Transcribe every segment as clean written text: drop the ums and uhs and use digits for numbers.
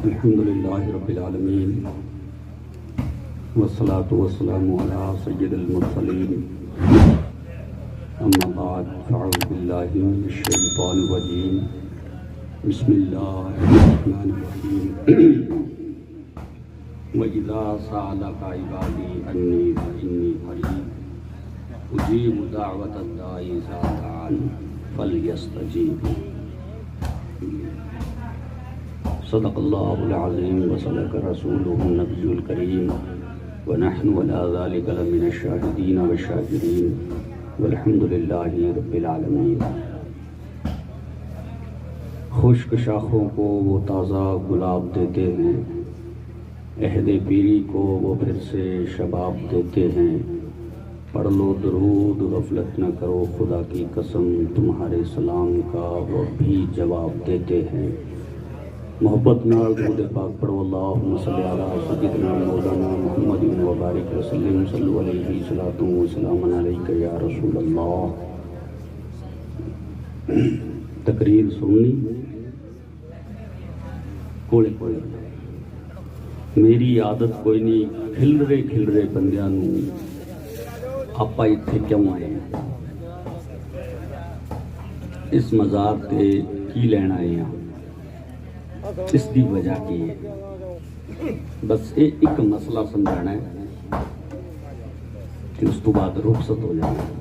الحمد للہ رب العالمین والصلاة والسلام علی سید المرسلین اما بعد فاعوذ باللہ من الشیطان الرجیم بسم اللہ الرحمن الرحیم وَإِذَا سَأَلَكَ عِبَادِي عَنِّي فَإِنِّي قَرِيبٌ أُجِيبُ دَعْوَةَ الدَّاعِ إِذَا دَعَانِ فَلْيَسْتَجِيبُوا صدق اللہ العظیم وصدق رسولہ النبی الکریم ونحن علی ذلک لمن الشاہدین والشاکرین والحمد للہ رب العالمین۔ خشک شاخوں کو وہ تازہ گلاب دیتے ہیں، عہد پیری کو وہ پھر سے شباب دیتے ہیں۔ پڑھ لو درود غفلت نہ کرو خدا کی قسم، تمہارے سلام کا وہ بھی جواب دیتے ہیں۔ محبت نال درود پاک پڑھو، اللہم صلی علی سیدنا مولانا محمد وبارک وسلم، صلو علیہ صلاۃ و سلام علیک یا رسول اللہ۔ تقریر سننی کوڑے کوڑے، میری عادت کوئی نہیں، کھلرے بندیاں نوں آپا اتھے کیوں آئے ہیں، اس مزار تے کی لین آئے ہیں، اس دی وجہ کی ہے، بس ایک مسئلہ سمجھانا ہے کہ اس تو بعد رخصت ہو جانا ہے۔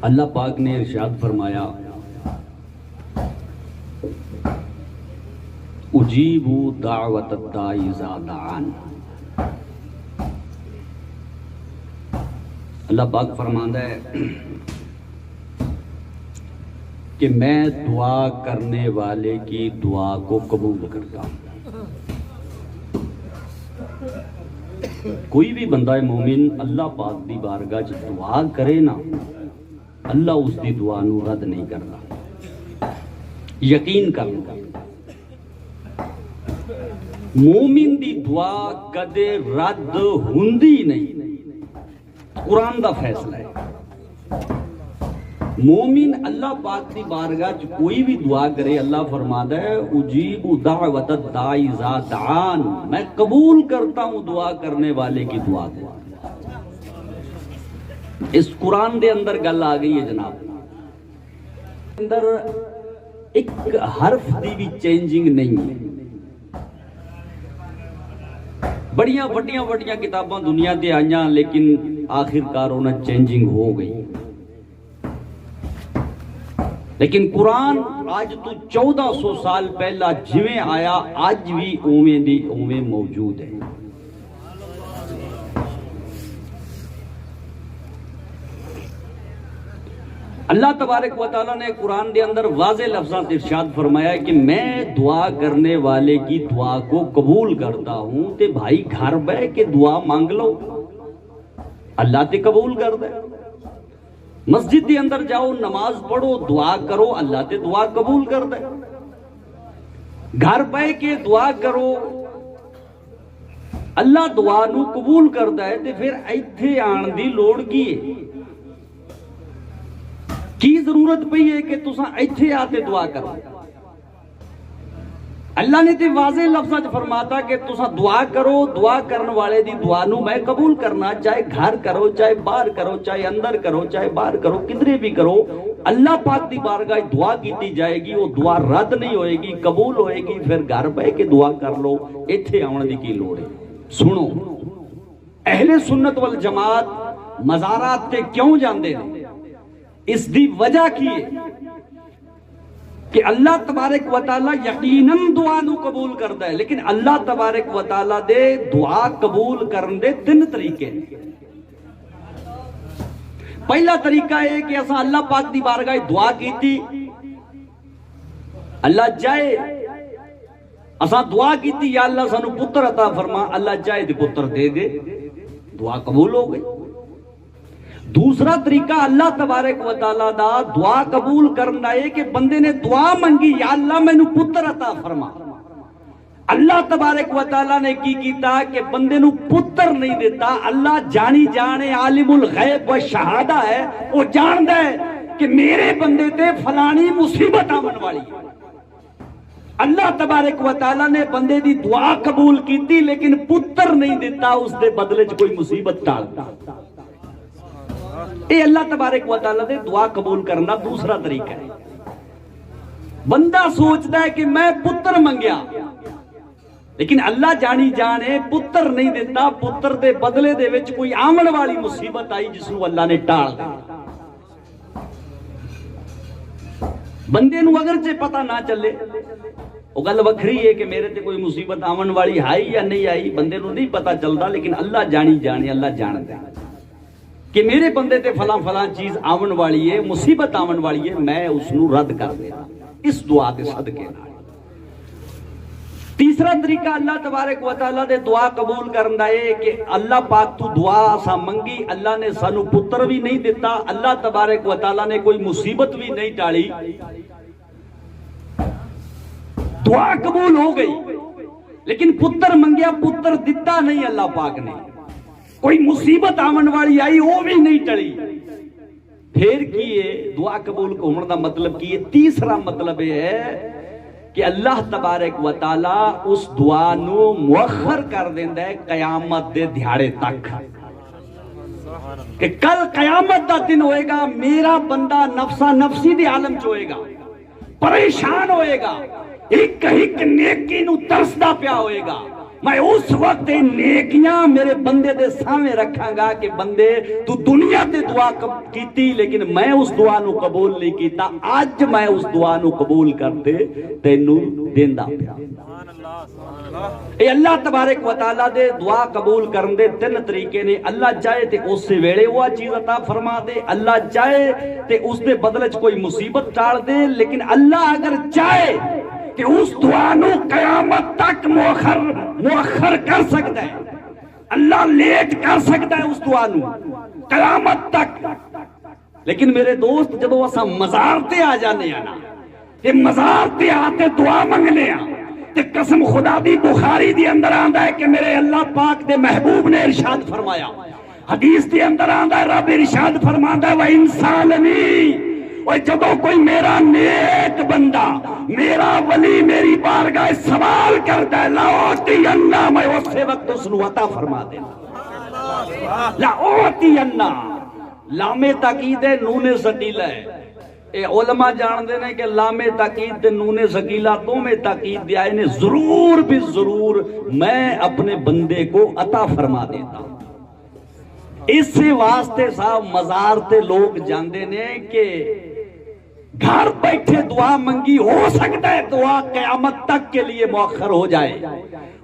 اللہ پاک نے ارشاد فرمایا اجیبوا دعوت الداعی اذا دعان۔ اللہ پاک فرماتا ہے کہ میں دعا کرنے والے کی دعا کو قبول کرتا ہوں۔ کوئی بھی بندہ مومن اللہ پاک دی بارگاہ چ دعا کرے نا، اللہ اس دی دعا نو رد نہیں کرتا، یقین کرنا۔ مومن دی دعا کدے رد ہوندی نہیں، قرآن دا فیصلہ ہے۔ مومن اللہ پاک دی بارگاہ چ کوئی بھی دعا کرے، اللہ فرماتا ہے اجیب دعوت الداعی اذا دعان، میں قبول کرتا ہوں دعا کرنے والے کی دعا کو۔ اس قرآن دے اندر گل آ گئی ہے جناب، اندر ایک حرف دی بھی چینجنگ نہیں ہے۔ بڑیاں وڈیاں کتاباں دنیا تے آئیاں، لیکن آخر کار انہاں چینجنگ ہو گئی۔ لیکن قرآن آج تو 1400 سال پہلا جویں آیا آج بھی اوویں دی اوویں موجود ہے۔ اللہ تبارک و تعالیٰ نے قرآن دے اندر واضح لفظاں ارشاد فرمایا ہے کہ میں دعا کرنے والے کی دعا کو قبول کرتا ہوں، تے بھائی گھر بہ کے دعا مانگ لو، اللہ تے قبول کر دے۔ مسجد دے اندر جاؤ، نماز پڑھو، دعا کرو، اللہ تے دعا قبول کر دے۔ گھر بہ کے دعا کرو، اللہ دعا نو قبول کردا ہے، تے پھر ایتھے آن دی لوڑ کی ہے؟ کی ضرورت پئی ہے کہ تساں ایتھے آتے دعا کرو؟ اللہ نے تے واضح لفظاں فرماتا کہ تساں دعا کرو، دعا کرن والے دی دعا نو میں قبول کرنا، چاہے گھر کرو، چاہے باہر کرو، چاہے اندر کرو، چاہے باہر کرو، کدھرے بھی کرو، اللہ پاک دی بارگاہ دعا کیتی جائے گی، وہ دعا رد نہیں ہوئے گی، قبول ہوئے گی۔ پھر گھر بہ کے دعا کر لو، ایتھے آون دی کی لوڑ ہے؟ سنو، اہل سنت والجماعت مزارات تے کیوں جاندے ہیں؟ اس دی وجہ کی ہے کہ اللہ تبارک و تعالیٰ یقیناً دعا نو قبول کرتا ہے، لیکن اللہ تبارک و تعالیٰ دے دعا قبول کرن دے 3 طریقے ہیں۔ پہلا طریقہ ہے کہ اسا اللہ پاک دی بارگاہ دعا کیتی، اللہ چاہے اسا دعا کیتی یا اللہ سانو پتر عطا فرما، اللہ چاہے تے پتر دے دے، دعا قبول ہو گئی۔ دوسرا طریقہ اللہ تبارک و تعالیٰ دا دعا قبول کرنا ہے کہ بندے نے دعا منگی یا اللہ میں نو پتر عطا فرما، اللہ تبارک و تعالیٰ نے کی کیتا کہ بندے نو پتر نہیں دیتا. اللہ جانی جانے عالم الغیب و شہادہ ہے, وہ جاندا ہے کہ میرے بندے تے فلانی مصیبت آمن والی ہے. اللہ تبارک و تعالیٰ نے بندے دی دعا قبول کیتی لیکن پتر نہیں دیتا, اس دے بدلے چ کوئی مصیبت ٹالتا. اے اللہ تبارک و تعالیٰ دے دعا قبول کرنا دوسرا طریقہ ہے. بندہ سوچتا ہے کہ میں پتر منگیا لیکن اللہ جانی جانے پتر نہیں دیتا, پتر دے بدلے دے وچ کوئی آمن والی مصیبت آئی جس نو اللہ نے ٹال دیا. بندے نو اگرچہ پتہ نہ چلے, وہ گل وکھری ہے کہ میرے تے کوئی مصیبت آمن والی آئی یا نہیں آئی, بندے نو نہیں پتہ چلتا, لیکن اللہ جانی جانے, اللہ جانتا ہے کہ میرے بندے تے فلاں فلاں چیز آمن والی ہے, مصیبت آمن والی ہے, میں اس نو رد کر دیا اس دعا دے صدقے نال. تیسرا طریقہ اللہ تبارک و تعالیٰ دے دعا قبول کرنا ہے کہ اللہ پاک تو دعا سا منگی, اللہ نے سانو پتر بھی نہیں دیتا, اللہ تبارک و تعالیٰ نے کوئی مصیبت بھی نہیں ٹالی, دعا قبول ہو گئی لیکن پتر منگیا, پتر دیتا نہیں اللہ پاک نے, کوئی مصیبت آمن والی آئی وہ بھی نہیں ٹلی. پھر کیے دعا قبول ہونے دا مطلب کیے. تیسرا مطلب یہ ہے کہ اللہ تبارک و تعالیٰ اس دعا نو مؤخر کر دیندا ہے قیامت دے دھیاڑے تک, کہ کل قیامت دا دن ہوئے گا, میرا بندہ نفسا نفسی دے عالم چ ہوئے گا, پریشان ہوئے گا, ایک ایک نیکی نو ترسدا پیا ہوئے گا. میں اس وقت نیکیاں میرے بندے دے سامنے رکھاں گا کہ بندے تو دنیا تے دعا کیتی لیکن میں اس دعا نو قبول نہیں کیتا, آج میں اس دعا نو قبول کرتے تینو دیندا پیا. اے اللہ تبارک و تعالیٰ دے دعا قبول کرن دے تین طریقے نے. اللہ چاہے تے اس سے ویلے وہ چیز عطا فرما دے, اللہ چاہے تے اس دے بدلے چ کوئی مصیبت ٹال دے, لیکن اللہ اگر چاہے کہ اس دعا نو قیامت تک مؤخر کر سکتا ہے, اللہ لیٹ کر سکتا ہے اس دعا نو قیامت تک. لیکن میرے دوست جب اسا مزار تے آ جانے نا, کہ مزار تے آتے دعا منگنے ہاں, تے قسم خدا دی بخاری دی اندر آندا ہے کہ میرے اللہ پاک دے محبوب نے ارشاد فرمایا, حدیث دی اندر آندا ہے رب ارشاد فرماندا ہے و انساننی, اور جب کوئی میرا نیک بندہ میرا ولی میری بارگاہ سوال کرتا ہے لاؤتی اللہ, میں اسی وقت اس نو عطا فرما دینا. لاؤتی اللہ لام تاکید ہے, نون سکیلا ہے. اے علماء جان دے نے کہ لام تاکید تے نون سکیلا تو میں تاکید دیا ہے, ضرور بھی ضرور میں اپنے بندے کو عطا فرما دیتا ہوں. اس سے واسطے صاحب مزار تے لوگ جاندے نے کہ گھر بیٹھے دعا منگی, ہو سکتا ہے دعا قیامت تک کے لیے مؤخر ہو جائے,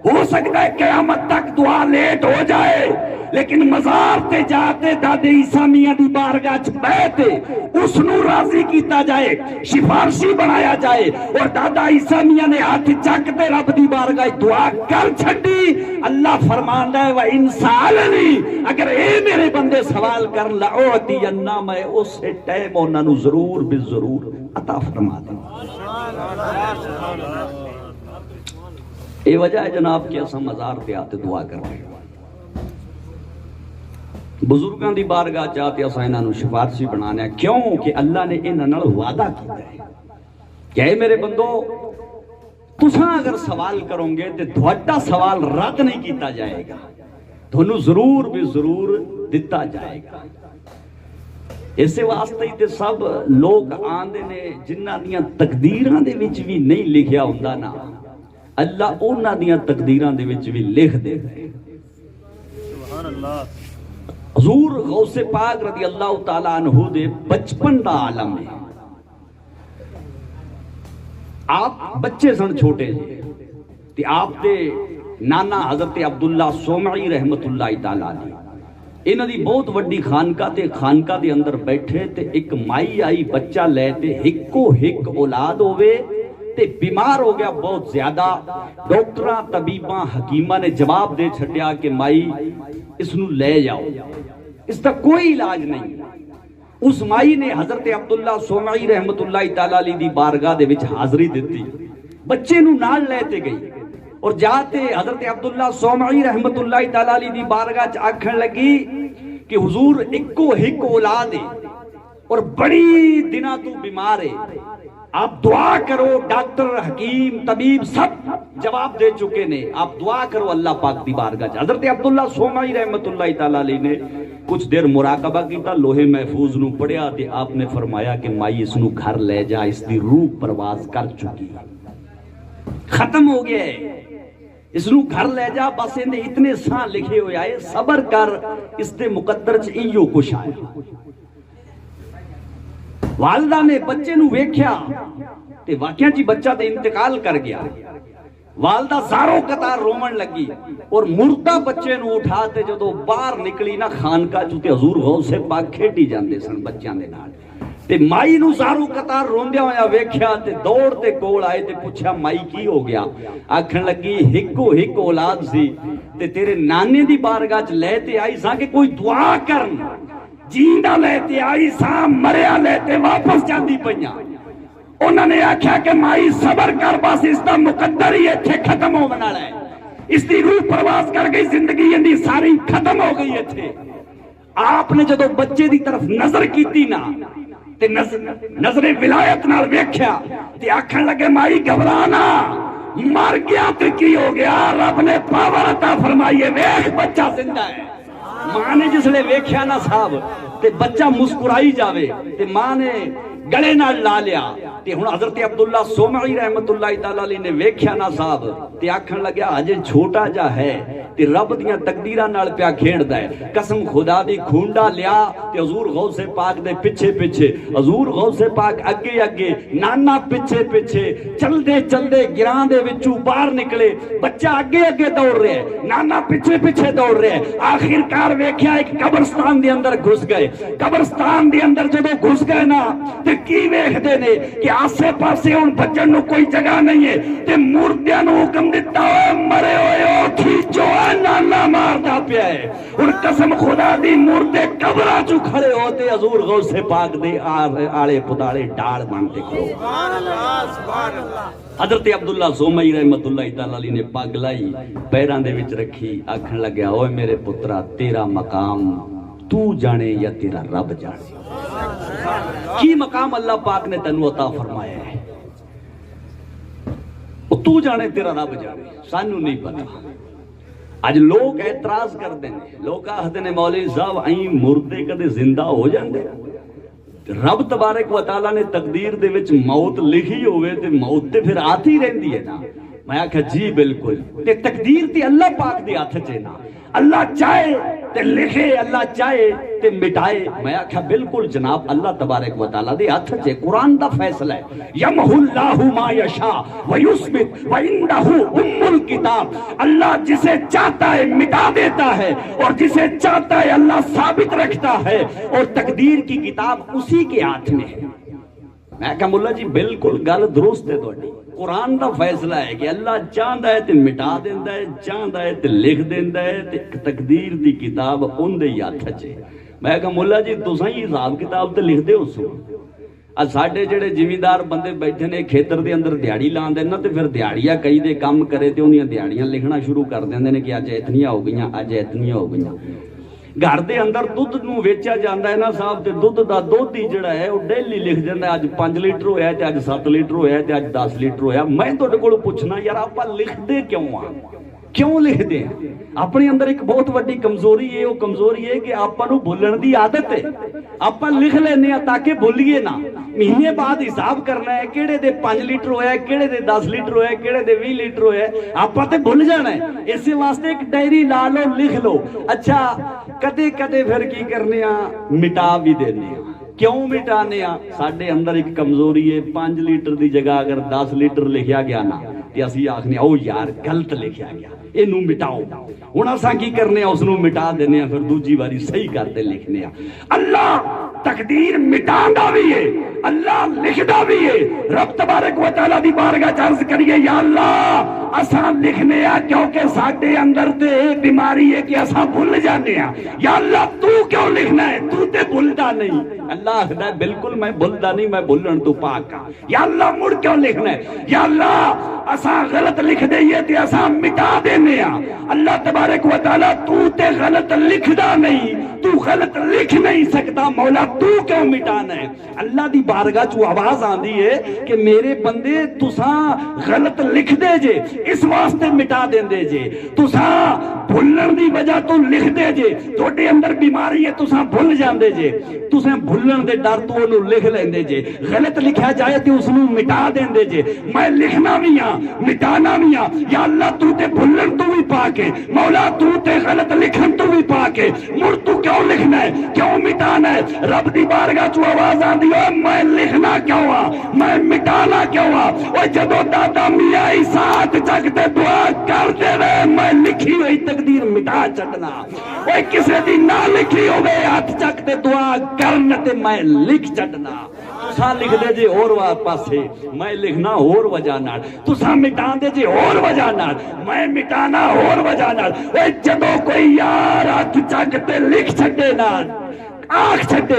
ہو سکتا ہے قیامت تک دعا لیٹ ہو جائے, لیکن مزار تے جاتے دادے عیسیٰ میاں دی بارگاہ چ بیٹھے اس نو راضی کیتا جائے, سفارشی بنایا جائے, اور دادا عیسیٰ میاں نے ہاتھ چکتے رب دی بارگاہ دعا کر چھڈی. اللہ فرماندا ہے و انساننی, اگر اے میرے بندے سوال کر لاؤتی انا, میں اس ٹائم انہاں نو ضرور بھی ضرور عطا فرما دوں. یہ وجہ ہے جناب کہ اساں مزار تے آتے دعا کر رہے ہیں, بزرگاں دی بارگاہ چاہتے اساں انہاں نو سفارشی بنانا ہے. کیوں کہ اللہ نے انہاں نال وعدہ کیتا ہے کہ اے میرے بندو تساں اگر سوال کرو گے تے تہاڈا سوال رد نہیں کیتا جائے گا, تھانوں ضرور بھی ضرور دتا جائے گا. اس واسطے تے سب لوگ آندے نے جنہاں دیاں تقدیراں دے وچ بھی نہیں لکھیا ہوندا نا, اللہ انہاں دیاں تقدیراں دے وچ بھی لکھ دے. سبحان اللہ. حضور غوث پاک رضی اللہ تعالیٰ عنہ دے بچپن دا عالم ہے. آپ بچے سن چھوٹے جی, تے آپ دے نانا حضرت عبداللہ سومعی رحمت اللہ تعالیٰ علیہ, انہاں دی بہت وڈی خانقاہ دے اندر بیٹھے تے ایک مائی آئی بچہ لے تے ہکو ہک اولاد ہوئے تے بیمار ہو گیا بہت زیادہ. ڈاکٹراں طبیباں حکیماں نے جواب دے چھڈیا کہ مائی اس نو لے جاؤ, اس کا کوئی علاج نہیں. اس مائی نے حضرت عبداللہ سومعی رحمت اللہ تعالیٰ علیہ دی بارگاہ دے وچ حاضری دیتی, بچے نو نال لے تے گئی, اور جاتے حضرت عبداللہ سومعی رحمت اللہ تعالی علیہ دی بارگاہ چ آکھن لگی کہ حضور اکو ہک اولاد ہے اور بڑی دنہ تو بیمار ہے، آپ دعا کرو، ڈاکٹر حکیم طبیب سب جواب دے چکے نے، آپ دعا کرو اللہ پاک دی بارگاہ چ۔ حضرت عبداللہ سومعی رحمت اللہ تعالی علیہ نے کچھ دیر مراقبہ کیتا، لوہے محفوظ نو پڑھیا تے آپ نے فرمایا کہ مائی اس نو گھر لے جا، اس دی روح پرواز کر چکی، ختم ہو گیا ہے، اس نو گھر لے جا، بس اندے اتنے سان لکھے ہوئے آئے، صبر کر، اس دے مقدر چ ایو کچھ آیا۔ والدہ نے بچے نو ویکھیا تے واقعہ جی بچہ تے انتقال کر گیا، والدہ زاروں قطار رومن لگی اور مردہ بچے نو اٹھاتے جدو باہر نکلی نا خانقاہ چوتے حضور غوث پاک کھیڈی جاندے سن بچیاں دے نال، تے مائی نو زاروں قطار روندیا ہویا ویکھیا تے دوڑ تے کول آئے تے پوچھا مائی کی ہو گیا؟ آکھن لگی ہکو ہک اولاد سی تے تیرے نانے دی بارگاہ چ لے تے آئی ساں کہ کوئی دعا کرن، جیندہ لیتے آئی ساں، مریا لیتے واپس جاندی پئیاں۔ انہوں نے آکھیا کہ مائی صبر کر، بس اس دا مقدر ہی ایتھے ختم ہو بنا ہے، اس دی روح پرواز کر گئی، زندگی اندی ساری ختم ہو گئی ایتھے۔ آپ نے جدو بچے دی طرف نظر کیتی نا تے نظر ولایت نال ویکھیا تے آکھن لگے مائی گھبرانا، مر گیا تے کی ہو گیا، رب نے پاور عطا فرمائی ہے، ویکھ بچہ زندہ ہے۔ ماں نے جس لے ویکھیا نا صاحب تے بچہ مسکرائی جاوے تے ماں نے گلے نال لا لیا تے ہن حضرت عبداللہ سومعی رحمت اللہ تعالی علیہ نے ویکھیا نا صاحب تے آکھن لگیا اجے چھوٹا جا ہے تے رب دیاں تقدیراں نال پیا کھیڑدا ہے، قسم خدا دی کھونڈا لیا تے حضور غوث پاک دے پیچھے پیچھے، حضور غوث پاک اگے اگے، نانا پیچھے پیچھے، چلدے چلدے گراں دے وچوں باہر نکلے، بچہ اگے اگے دوڑ رہا ہے، نانا پیچھے پیچھے دوڑ رہا ہے، آخر کار ویکھیا ایک قبرستان دے اندر گھس گئے۔ قبرستان دے اندر جدوں گھس گئے نا تے کی ویکھدے نے کہ آسے پاسے ہن بچن نو کوئی جگہ نہیں ہے تے مردیاں نو حکم دتا ہوئے مرے ہوئے او کھیچو، نانا ماردا پیا ہے۔ ہن قسم خدا دی مردے قبراں چوں کھڑے ہوتے حضور غوث پاک دے آلے پتالے ڈال بنتے کھڑو۔ حضرت عبداللہ سومعی رحمت اللہ تعالی علیہ نے پگ لائی، پیراں دے وچ رکھی، آکھن لگیا اوے میرے پترا تیرا مقام تو جانے یا تیرا رب جانے، کی مقام اللہ پاک نے تینوں عطا فرمایا ہے، تو جانے تیرا رب جانے، سانو نہیں پتا۔ اج لوگ اعتراض کرتے ہیں، لوگ آخدے نے مولوی صاحب این مردے کدے زندہ ہو جاندے، رب تبارک و تعالیٰ نے تقدیر دے وچ موت لکھی ہوئے تے موت تے پھر آتی رہندی ہے نا۔ میں آکھا جی بالکل، تے تقدیر تے اللہ پاک دے ہاتھ چ نا، اللہ چاہے تے لکھے، اللہ چاہے تے مٹائے۔ میں آکھا بالکل جناب، اللہ تبارک و تعالیٰ دے ہاتھ چ قرآن دا فیصلہ ہے، یمحو اللہ ما یشاء ویثبت وعندہ ام الکتاب، اللہ جسے چاہتا ہے مٹا دیتا ہے اور جسے چاہتا ہے اللہ ثابت رکھتا ہے، اور تقدیر کی کتاب اسی کے ہاتھ میں ہے۔ میں کہا ملا جی بالکل گل درست ہے تہاڈی، قرآن دا فیصلہ ہے کہ اللہ چاہتا ہے تے مٹا دیندا ہے، چاہتا ہے تے لکھ دیندا ہے، تے تقدیر دی کتاب اون دے ہاتھ چ ہے۔ میں کہا ملا جی تساں ہی حساب کتاب تے لکھ دے ہو سو، اج ساڈے جڑے زمیندار بندے بیٹھے نے کھیتر دے اندر دیہڑی لاندے نا تے پھر دیہڑیاں کئی دے کام کرے تے انہاں دیہڑیاں لکھنا شروع کر دیندے نے کہ اج اتنیاں ہو گئیاں، اج اتنیاں ہو گئیاں۔ گھر دے اندر دودھ نو ویچیا جاندا ہے نا صاحب تے دودھ دا دودھی جڑا ہے وہ ڈیلی لکھ دیندا ہے اج 5 لیٹر ہویا تے اج 7 لیٹر ہویا تے اج 10 لیٹر ہویا۔ میں تہاڈے کول پوچھنا یار آپا لکھدے کیوں آ، کیوں لکھدے ہیں؟ اپنے اندر ایک بہت وڈی کمزوری ہے، وہ کمزوری ہے کہ آپا نو بھولن دی عادت ہے، آپا لکھ لینے ہیں تاکہ بھولیے نہ، مہینے بعد حساب کرنا ہے کیڑے دے 5 لیٹر ہویا ہے، کیڑے دے 10 لیٹر ہویا ہے، کیڑے دے 20 لیٹر ہویا ہے، آپا تے بھول جانا ہے۔ اسی واسطے ایک ڈائری لا لو، لکھ لو۔ اچھا کدے کدے پھر کی کرنے ہیں، مٹا بھی دینے ہیں۔ کیوں مٹانے ہیں؟ ساڈے اندر ایک کمزوری ہے، 5 لیٹر دی جگہ اگر 10 لیٹر لکھیا گیا نا تے اسی آکھنے او یار غلط لکھیا گیا، اینو مٹاؤ۔ ہن اساں کی کرنے ہیں، اس نو مٹا دینے ہیں، پھر دوجی واری صحیح کرتے لکھنے ہیں۔ اللہ تقدیر مٹاندا بھی ہے، اللہ لکھدا بھی ہے. رب تبارک و تعالی دی بارگاہ چ عرض کریے یا اللہ اساں لکھنے آ کیونکہ ساڈے اندر تے بیماری ہے کہ اساں بھول جانے آ. یا اللہ تو کیوں لکھنا ہے؟ تو تے بھولدا نہیں. اللہ آخدا ہے بالکل میں بھولدا نہیں، میں بھولن تو پاک ہاں. یا اللہ مڑ کیوں لکھنا ہے؟ یا اللہ اساں غلط لکھ دئیے تے اساں مٹا دینے آ. اللہ تبارک و تعالی تو تے غلط لکھدا نہیں، تو غلط لکھ نہیں سکتا، مولا تو کیوں مٹانا ہے؟ اللہ دی بارگاہ چ آواز آندی ہے کہ میرے بندے تساں غلط لکھ دے جے اس واسطے مٹا دیندے جے، تساں بھولن دی وجہ تو لکھ دے جے، تھوڑے اندر بیماری ہے تساں بھول جاندے جے، تساں بھولن دے ڈر تو انہوں لکھ لیندے جے. غلط لکھا جائے تے اس نوں مٹا دیندے جے. میں لکھنا بھی ہاں مٹانا بھی ہاں. یا اللہ تو تے بھولن تو بھی پاک ہے، مولا تو تے غلط لکھن تو بھی پاک ہے. مڑ تو کیوں لکھنا ہے، کیوں مٹانا ہے؟ رب دی بارگاہ چ آواز آندی ہے میں لکھنا کیوں ہاں، میں مٹانا کیوں ہاں؟ او جدوں دادا میاں ساتھ چک تے دعا کر دے میں لکھی ہوئی تقدیر مٹا چڈنا. اوے کسے دی نہ لکھی ہوے ہاتھ چک تے دعا کرن تے میں لکھ چڈنا. تساں لکھ دے جے اور پاسے، میں لکھنا اور وجہ نال. تساں مٹا دے جے اور وجہ نال، میں مٹانا اور وجہ نال. اوے جدوں کوئی یار ہاتھ چک تے لکھ چھڈے نا آنکھ چھڈے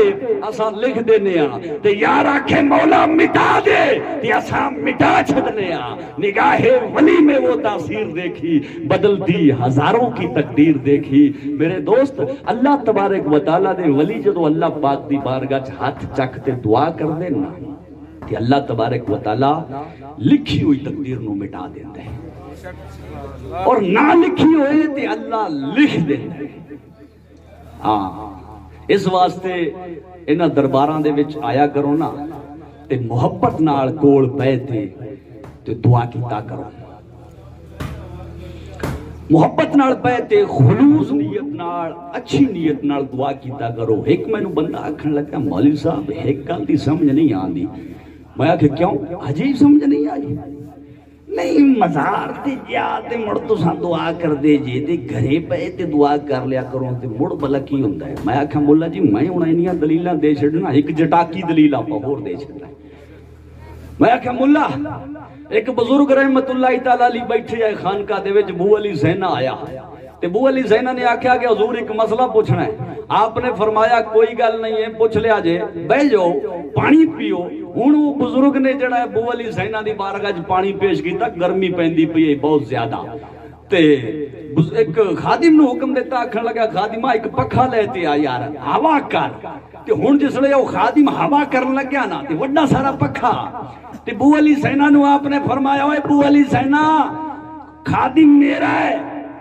اساں لکھ دینے ہاں تے یار آکھے مولا مٹا دے تے اساں مٹا چھڈنے ہاں. نگاہ ولی میں وہ تاثیر دیکھی، بدلتی ہزاروں کی تقدیر دیکھی. میرے دوست اللہ تبارک و تعالیٰ دے ولی جدو اللہ پاک دی بارگاہ چ ہاتھ چک تے دعا کر دے نا تے اللہ تبارک و تعالیٰ لکھی ہوئی تقدیر نو مٹا دیندے ہیں، اور نہ لکھی ہوئے تے اللہ لکھ دیندے ہیں. ہاں اس واسطے انہاں درباراں دے وچ آیا کرو نا تے محبت نال کول پے تے دعا کیتا کرو. محبت نال پے تے خلوص نیت نال اچھی نیت نال دعا کیتا کرو. ایک مینوں بندہ آکھن لگا مولوی صاحب ایک گل دی سمجھ نہیں آندی. میں آکھیا کیوں؟ اجے سمجھ نہیں آئی. نہیں مزار تے جا تے مڑ تساں دعا کر دے جے تے گھرے پے تے دعا کر لیا کرو تے مڑ بلا کی ہوندا ہے. میں آکھیا مولا جی میں ہن اینیاں دلیلاں دے چھڈنا، ایک جٹاکی دلیل آپ ہور دے چھڈنا. میں آکھیا مولا ایک بزرگ رحمت اللہ تعالی علیہ بیٹھے آئے خانقاہ دے وچ بو علی زینہ آیا تے بو علی زینہ نے آکھیا کہ حضور ایک مسئلہ پوچھنا ہے. آپ نے فرمایا کوئی گل نہیں ہے پوچھ لیا جے، بیٹھ جاؤ پانی پیو. ہن وہ بزرگ نے جڑا ہے بو علی زینہ دی بارگاہ وچ پانی پیش کیتا، گرمی پیندی پئی ہے بہت زیادہ. تے ایک خادم نو حکم دیتا، آکھن لگا خادمہ ایک پکھا لیتے آ یار ہوا کر. تے ہن جس لے او خادم ہوا کرن لگیا نا تے وڈا سارا پکھا تے بو علی زینہ نو آپ نے فرمایا اوے بو علی زینہ خادم میرا ہے،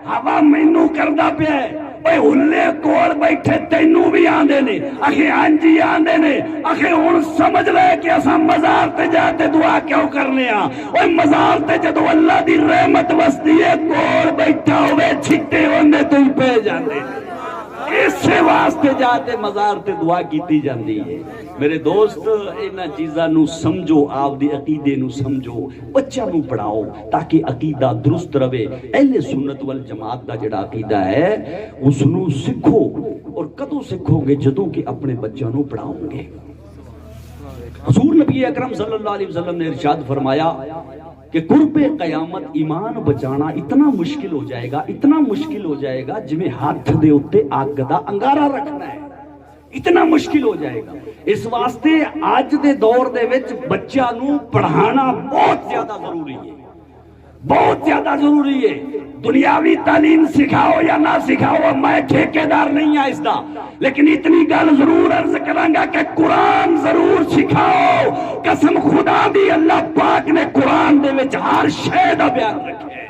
ہوا مینوں کردا پیا ہے. اوے ہلے کول بیٹھے تینوں بھی آندے نے؟ اکھے ہاں جی آندے نے. اکھے ہن سمجھ لے کہ اساں مزار تے جا تے دعا کیوں کرنے ہاں. اوے مزار تے جدوں اللہ دی رحمت وسدی ہے کول بیٹھا ہوے چھٹے ہوندے تو ہی پے جاندے. اس واسطے جاتے مزار تے دعا کیتی جاندی ہے. میرے دوست انہاں چیزاں نو سمجھو، آپ دی عقیدے نو سمجھو، بچوں نو پڑھاؤ تاکہ عقیدہ درست رہے. اہل سنت والجماعت دا جڑا عقیدہ ہے اس نو سکھو. اور کدوں سکھو گے؟ جدوں کہ اپنے بچوں نو پڑھاؤ گے. حضور نبی اکرم صلی اللہ علیہ وسلم نے ارشاد فرمایا کہ قرب قیامت ایمان بچانا اتنا مشکل ہو جائے گا، اتنا مشکل ہو جائے گا جویں ہاتھ دے اوتے اگ دا انگارا رکھنا ہے. اتنا مشکل ہو جائے گا. اس واسطے آج دے دور دے وچ بچیاں نو پڑھانا بہت زیادہ ضروری ہے، بہت زیادہ ضروری ہے. دنیاوی تعلیم سکھاؤ یا نہ سکھاؤ میں ٹھیکیدار نہیں ہاں اس دا، لیکن اتنی گل ضرور عرض کراں گا کہ قرآن ضرور سکھاؤ. قسم خدا دی اللہ پاک نے قرآن دے وچ ہر شے دا بیان رکھا ہے.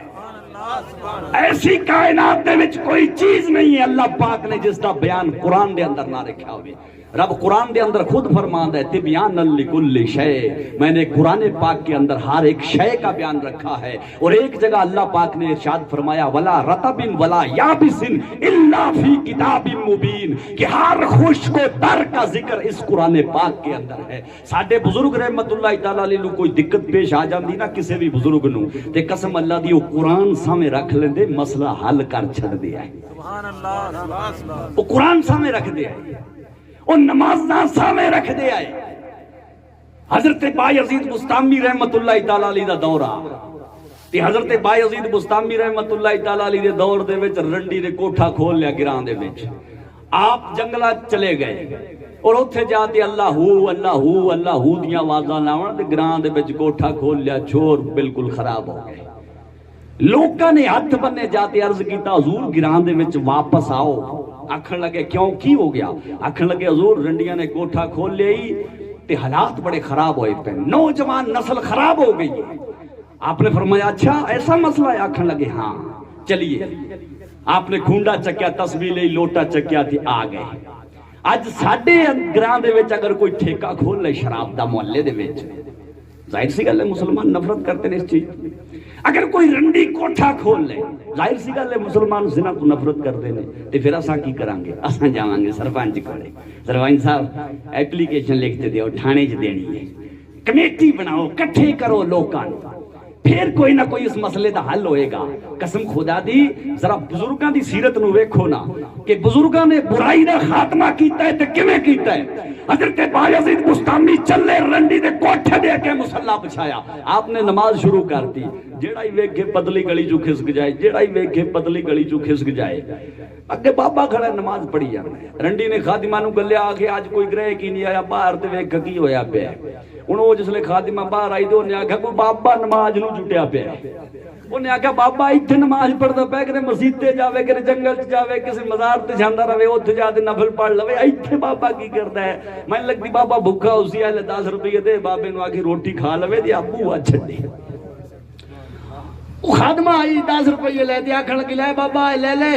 ایسی کائنات دے وچ کوئی چیز نہیں ہے اللہ پاک نے جس دا بیان قرآن دے اندر نہ رکھا ہوئے. رب قرآن دے اندر خود فرماندا ہے تبیان لکل شے، میں نے قرآن پاک کے اندر ہر ایک شے کا بیان رکھا ہے. اور ایک جگہ اللہ پاک نے ارشاد فرمایا ولا رطب ولا یابس الا فی کتاب مبین، کہ ہر خشک و تر کا ذکر اس قرآن پاک کے اندر ہے. ساڈے بزرگ رحمت اللہ تعالی علیہ نو کوئی دقت پیش آ جاندی نا کسی بھی بزرگ نو تے قسم اللہ دی وہ قرآن سامنے رکھ لیندے مسئلہ حل کر چھڈ دے. سبحان اللہ. وہ قرآن سامنے رکھ دے، وہ نمازاں سامنے رکھ دے آئے. حضرت بایزید بستامی رحمت اللہ تعالی علیہ دا دور آ تے حضرت بایزید بستامی رحمت اللہ تعالی علیہ دے دور دے وچ رنڈی نے کوٹھا کھول لیا گراں دے وچ. آپ جنگلہ چلے گئے اور اتھے جاتے اللہ ہو دیاں آوازاں لاون تے گراں دے وچ کوٹھا کھول لیا. چور بالکل خراب ہو گئے. لوکاں نے ہاتھ بننے جاتے عرض کیتا حضور گراں دے وچ واپس آؤ. آکھن لگے کیوں کی ہو گیا؟ آکھن لگے حضور رنڈیاں نے کوٹھا کھول لیا تے حالات بڑے خراب ہوئے پہ, نوجوان نسل خراب ہو گئی. آپ نے فرمایا اچھا ایسا مسئلہ ہے؟ آکھن لگے ہاں چلیے. آپ نے کھونڈا چکیا, تسبیح لئی, لوٹا چکیا تھی, آ گئے. اج ساڈے گراں دے وچ اگر کوئی ٹھیکہ کھول لے شراب دا محلے دے وچ, ظاہر سی گل ہے مسلمان نفرت کرتے ہیں اس چیز. اگر کوئی رنڈی کوٹھا کھول لے, ظاہر سی گل ہے مسلمان زنا تو نفرت کرتے ہیں. تے پھر اساں کی کران گے؟ اساں جاواں گے سرپنچ کولے, سرپنچ صاحب ایپلیکیشن لکھ تے دیو, تھانے چ دینی ہے, کمیٹی بناؤ, کٹھے کرو لوکاں, پھر کوئی نہ کوئی اس مسئلے دا حل ہوئے گا. قسم خدا دی ذرا بزرگاں دی سیرت نو ویکھو نا کہ بزرگاں نے برائی دا خاتمہ کیتا ہے تے کیویں کیتا ہے. حضرت بایزید بستامی چلے رنڈی دے کوٹھے دے کے مصلا بچھایا, آپ نے نماز شروع کر دی. جیڑا ہی ویکھے پتلی گلی جو کھسک جائے, جیڑا ہی ویکھے پتلی گلی جو کھسک جائے. اگے بابا کھڑا نماز پڑھی جانا ہے. رنڈی نے خادمہ نو گلیا آ کے اج کوئی گرہ کی نہیں آیا باہر تے ویکھ کی ہویا پیا. ہن او جس لے خادمہ باہر آئی تے اونے آکھیا کوئی بابا نماز نو جٹیا پیا. انہیں آکھا بابا ایتھے نماز پڑھدا پیا, کہ مسجد تے جاوے, کہ جنگل تے جاوے, کسی مزار تے جاندا رہے, اوتھے جا کے نفل پڑھ لوے, ایتھے بابا کی کردا ہے؟ میں لگدی بابا بھوکا اسی آلے 10 روپے دے بابے نو آکھی روٹی کھا لوے تے ابو آ چھڈے. او خادمہ آئی 10 روپے لے تے آکھن لگی لے بابا لے لے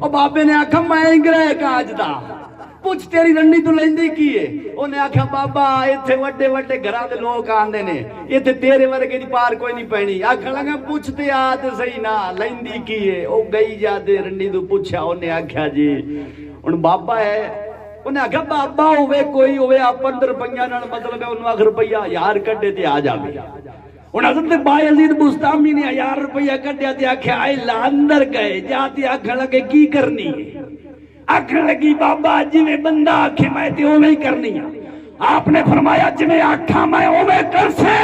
او بابے نے آکھا میں گراہک اج دا, پوچھ تیری رنڈی تو لیندی کی ہے؟ انہیں آکھا بابا ایتھے وڈے وڈے گھراں دے لوگ آندے نے, ایتھے تیرے ورگے دی پار کوئی نہیں پینی. آکھن لگا پوچھ تے آ تے صحیح نا لیندی کی ہے؟ او گئی جا تے رنڈی تو پوچھا. انہیں آکھیا جی ہن بابا ہے. انہیں آکھا بابا ہوئے کوئی ہوئے, آپ 15 روپیہ نال مطلب ہے انہوں 1 روپیہ 1000 کڈے تے آ جاوے. ہن حضرت بایزید بستامی نے 1000 روپیہ کڈیا تے آکھیا اے لا اندر گئے جاتے. آکھن لگے کی کرنی ہے؟ آکھن لگی بابا جویں بندہ آکھے میں تے اوویں ہی کرنی ہے. آپ نے فرمایا جویں آکھاں میں اوویں کرسے.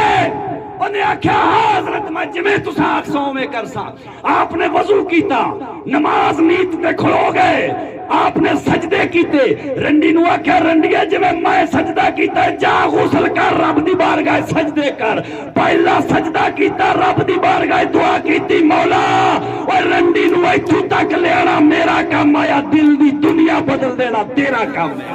انہیں آکھیا ہاں حضرت میں جویں تساں آکھسو اوویں کرساں. آپ نے وضو کیتا, نماز نیت تے کھلو گئے, آپ نے سجدے کیتے. رنڈی نو آکھیا رنڈیے جویں میں سجدہ کیتا جا غسل کر رب دی بارگاہ سجدے کر. پہلا سجدہ کیتا رب دی بارگاہ دعا کیتی مولا اوے رنڈی نو ایتھوں تک لے آنا میرا کام آیا, دل دی دنیا بدل دینا تیرا کام ہے.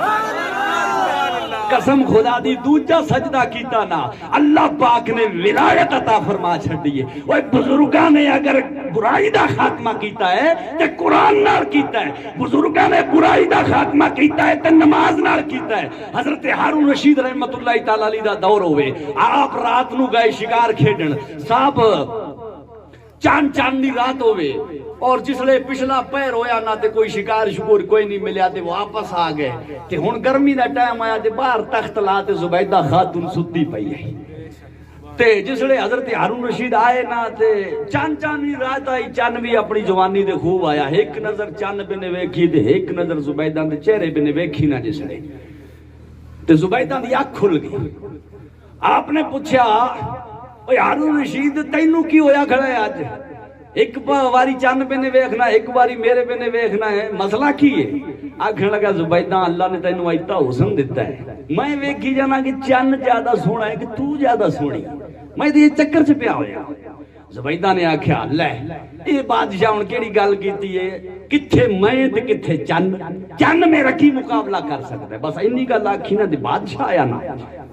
قسم خدا دی دوجا سجدہ کیتا نا اللہ پاک نے ولایت عطا فرما چھڈی ہے. اوے بزرگاں نے اگر برائی دا خاتمہ کیتا ہے تے قرآن نال کیتا ہے, بزرگاں نے برائی دا خاتمہ کیتا ہے تے نماز نال کیتا ہے. حضرت ہارون رشید رحمت اللہ تعالی علیہ دا دور ہوئے, آپ رات نو گئے شکار کھیڈن, صاحب چاندنی رات ہوئے, اور جس لے پچھلا پیر ہویا نہ تے کوئی شکار شکور کوئی نہیں ملیا تے وہ واپس آ گئے. تے ہن گرمی دا ٹائم آیا تے باہر تخت لا تے زبیدہ خاتون ستی پئی ہے. تے جس لے حضرت ہارون رشید آئے نا تے چاندنی رات آئی, چن بھی اپنی جوانی دے خوب آیا. ایک نظر چن بے نے ویکھی تے ایک نظر زبیدہ دے چہرے بے نے ویکھی نا. جس لے تے زبیدہ دی اکھ کھل گئی. آپ نے پوچھا اوے ہارون رشید تینوں کی ہویا کھڑا ہے آج؟ ایک باری چند پہ نے ویکھنا, ایک باری میرے پہ نے ویکھنا ہے, مسئلہ کی ہے؟ آکھن لگا زبیدہ اللہ نے تینوں ایتا حسن دیتا ہے, میں ویکھی جانا کہ چند زیادہ سونا ہے کہ تو زیادہ سونی, میں یہ چکر چ پیا ہویا. زبیدہ نے آکھیا لے یہ بادشاہ ہن کیڑی گل کیتی ہے, کتھے میں تے کتھے چند, چند میرا کی مقابلہ کر سکتا ہے؟ بس اینی گل آکھی نا تے بادشاہ آیا نا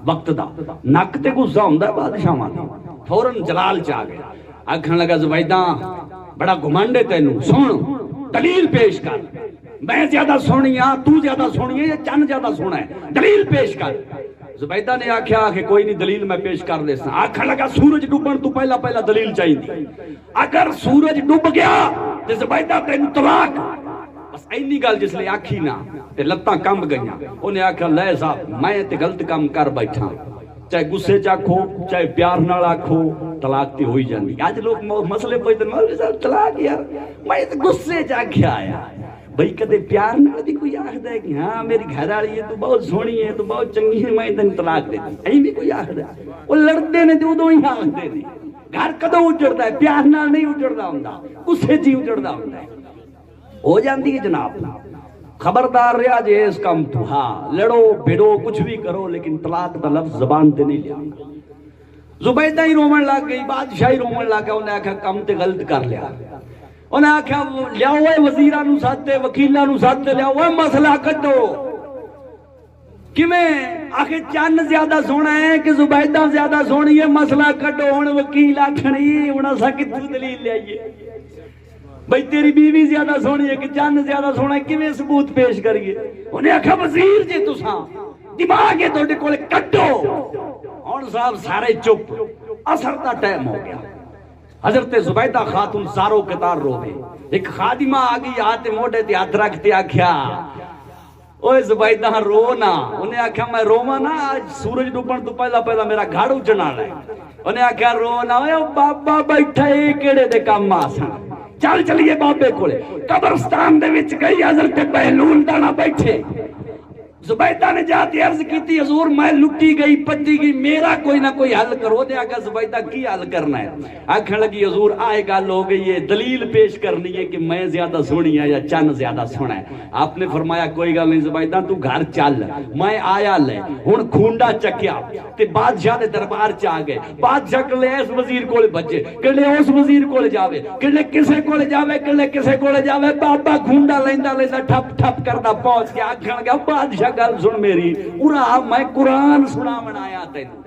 وقت دا, نک تے غصہ ہوندا ہے بادشاہاں دا, فوراً جلال چ آ گیا. آکھن لگا زبیدہ بڑا گھمنڈ ہے تینوں, سن دلیل پیش کر, میں زیادہ سونی ہاں تو زیادہ سونی ہے یا چند زیادہ سونا ہے, دلیل پیش کر. زبیدہ نے آکھیا کہ کوئی نہیں دلیل میں پیش کر دیسا. آکھن لگا سورج ڈوبن تو پہلا پہلا دلیل چاہیے, اگر سورج ڈوب گیا تے زبیدہ تینوں طلاق. بس اینی گل جس لے آکھی نا تے لتاں کمب گئیاں. انہیں آکھیا لے صاحب میں تے غلط کام کر بیٹھا, چاہے غصے چ آکھو چاہے پیار نال آکھو طلاق تے ہوئی جاندی. اج لوگ مسئلے پوچھتے مولوی صاحب طلاق یار, میں تے غصے چ آکھیا آیا, بھئی کدے پیار نال بھی کوئی آخدا ہے کہ ہاں میری گھر والی ہے تو بہت سونی ہے تو بہت چنگی ہے میں تینوں طلاق دے دی، ایویں بھی کوئی آخدا ہے؟ وہ لڑدے نے تے ادوں ہی آخدے نے۔ گھر کدوں اجڑدا ہے؟ پیار نال نہیں اجڑدا ہوندا، غصے جی اجڑدا ہوندا ہے۔ ہو جاندی ہے جناب، خبردار رہا جے اس کام تو، ہاں لڑو بھڑو کچھ بھی کرو لیکن طلاق دا لفظ زبان تے نہیں لیا۔ زبیدہ ہی رومن لگ گئی، بادشاہی رومن لگ گیا، انہیں آکھا کم تے غلط کر لیا، انہیں آکھا لیاؤ وزیراں نو ساتھ وکیلاں نو ساتھ لیاؤ مسئلہ کٹو۔ کیویں؟ آخر چند زیادہ سونا ہے کہ زبیدہ زیادہ سونی ہے، مسئلہ کٹو۔ ہن وکیل آکھنی ہن اساں کتھوں دلیل لائیے؟ بھئی تیری بیوی زیادہ سونی ہے کہ چند زیادہ سونا ہے، کیویں ثبوت پیش کریے؟ انہیں آکھا وزیر جی تساں دماغ ہے تہاڈے کول کٹو۔ ہن صاحب سارے چپ، اثر دا ٹائم ہو گیا۔ حضرت زبیدہ خاتون زارو قطار روے، ایک خادمہ آ گئی، ہاتھ موڈے تے ہاتھ رکھتے آکھیا اوے زبیدہ رو نا۔ انہیں آکھیا میں روواں نا، آج سورج ڈوبن تو پہلا میرا گھر اجڑنا ہے۔ انہیں آکھیا رو نا، اوے بابا بیٹھا اے کیڑے دے کام آساں، چل چلیے بابے کولے۔ قبرستان دے وچ گئی، حضرت بہلول دانا بیٹھے۔ زبیدہ نے جاتی عرض کیتی حضور میں لٹی گئی پٹی گئی، میرا کوئی نہ کوئی حل کرو۔ دے آگا زبیدہ کی حل کرنا ہے؟ آکھن لگی حضور آئے گل ہو گئی ہے، دلیل پیش کرنی ہے کہ میں زیادہ سونی ہے یا چند زیادہ سونا ہے۔ آپ نے فرمایا کوئی گل نہیں زبیدہ تو گھر چل، میں آیا لے۔ ہن کھونڈا چکیا تے بادشاہ دے دربار چ آ گئے۔ بادشاہ کلے اس وزیر کول بھجے، کلے اس وزیر کول جاوے، کلے کسے کول جاوے، کلے کسے کول جاوے۔ بابا کھونڈا لیندا لیندا ٹھپ ٹھپ کردا پہنچ کے آکھن لگا بادشاہ گل سن میری، پورا میں قرآن سنا بنایا تینوں،